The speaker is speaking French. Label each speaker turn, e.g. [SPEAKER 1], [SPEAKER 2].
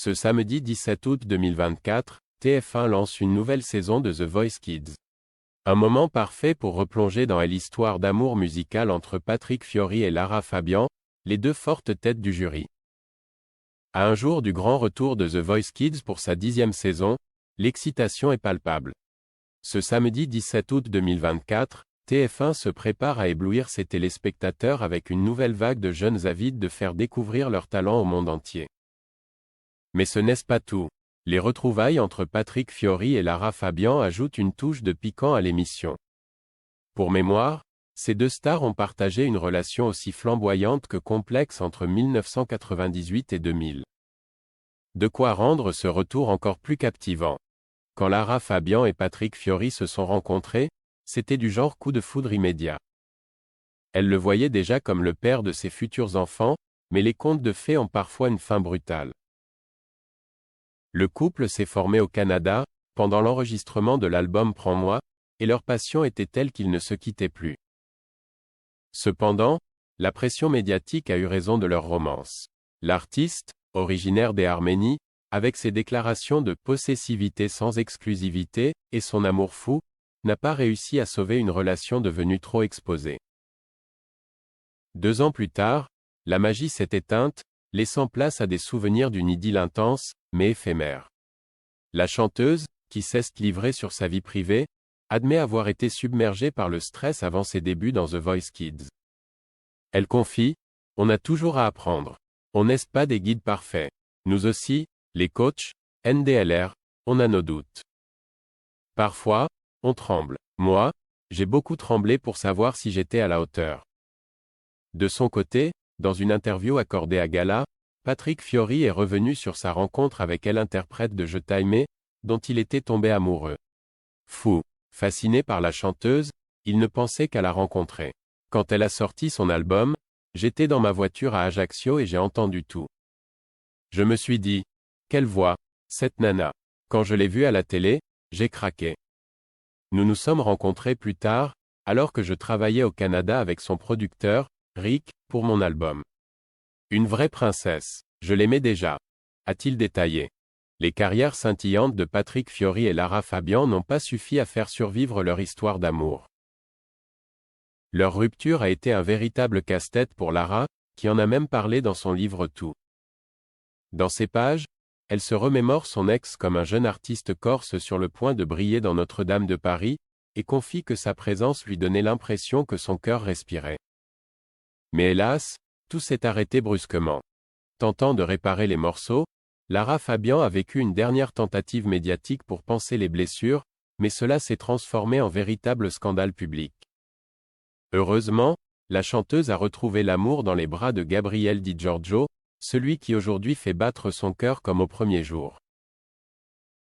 [SPEAKER 1] Ce samedi 17 août 2024, TF1 lance une nouvelle saison de The Voice Kids. Un moment parfait pour replonger dans l'histoire d'amour musical entre Patrick Fiori et Lara Fabian, les deux fortes têtes du jury. À un jour du grand retour de The Voice Kids pour sa 10e saison, l'excitation est palpable. Ce samedi 17 août 2024, TF1 se prépare à éblouir ses téléspectateurs avec une nouvelle vague de jeunes avides de faire découvrir leur talent au monde entier. Mais ce n'est pas tout. Les retrouvailles entre Patrick Fiori et Lara Fabian ajoutent une touche de piquant à l'émission. Pour mémoire, ces deux stars ont partagé une relation aussi flamboyante que complexe entre 1998 et 2000. De quoi rendre ce retour encore plus captivant. Quand Lara Fabian et Patrick Fiori se sont rencontrés, c'était du genre coup de foudre immédiat. Elle le voyait déjà comme le père de ses futurs enfants, mais les contes de fées ont parfois une fin brutale. Le couple s'est formé au Canada, pendant l'enregistrement de l'album Prends-moi, et leur passion était telle qu'ils ne se quittaient plus. Cependant, la pression médiatique a eu raison de leur romance. L'artiste, originaire des Arménies, avec ses déclarations de possessivité sans exclusivité, et son amour fou, n'a pas réussi à sauver une relation devenue trop exposée. 2 ans plus tard, la magie s'est éteinte, laissant place à des souvenirs d'une idylle intense, mais éphémère. La chanteuse, qui s'est livrée sur sa vie privée, admet avoir été submergée par le stress avant ses débuts dans The Voice Kids. Elle confie, « On a toujours à apprendre. On n'est pas des guides parfaits. Nous aussi, les coachs, NDLR, on a nos doutes. Parfois, on tremble. Moi, j'ai beaucoup tremblé pour savoir si j'étais à la hauteur. » De son côté, dans une interview accordée à Gala, Patrick Fiori est revenu sur sa rencontre avec l'interprète de Je t'aimais, dont il était tombé amoureux. Fou, fasciné par la chanteuse, il ne pensait qu'à la rencontrer. Quand elle a sorti son album, j'étais dans ma voiture à Ajaccio et j'ai entendu tout. Je me suis dit, quelle voix, cette nana. Quand je l'ai vue à la télé, j'ai craqué. Nous nous sommes rencontrés plus tard, alors que je travaillais au Canada avec son producteur, Rick, pour mon album. Une vraie princesse, je l'aimais déjà, a-t-il détaillé. Les carrières scintillantes de Patrick Fiori et Lara Fabian n'ont pas suffi à faire survivre leur histoire d'amour. Leur rupture a été un véritable casse-tête pour Lara, qui en a même parlé dans son livre Tout. Dans ces pages, elle se remémore son ex comme un jeune artiste corse sur le point de briller dans Notre-Dame de Paris, et confie que sa présence lui donnait l'impression que son cœur respirait. Mais hélas, tout s'est arrêté brusquement. Tentant de réparer les morceaux, Lara Fabian a vécu une dernière tentative médiatique pour panser les blessures, mais cela s'est transformé en véritable scandale public. Heureusement, la chanteuse a retrouvé l'amour dans les bras de Gabriel Di Giorgio, celui qui aujourd'hui fait battre son cœur comme au premier jour.